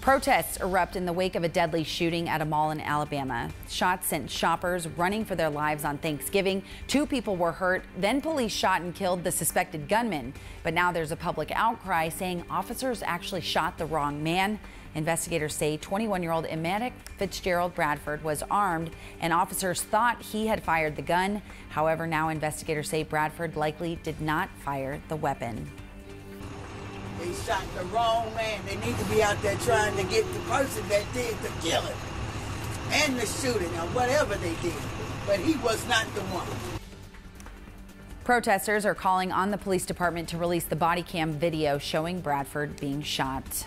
Protests erupt in the wake of a deadly shooting at a mall in Alabama. Shots sent shoppers running for their lives on Thanksgiving. 2 people were hurt. Then police shot and killed the suspected gunman. But now there's a public outcry saying officers actually shot the wrong man. Investigators say 21-year-old Emerick Fitzgerald Bradford was armed and officers thought he had fired the gun. However, now investigators say Bradford likely did not fire the weapon. They shot the wrong man. They need to be out there trying to get the person that did the killing and the shooting or whatever they did. But he was not the one. Protesters are calling on the police department to release the body cam video showing Bradford being shot.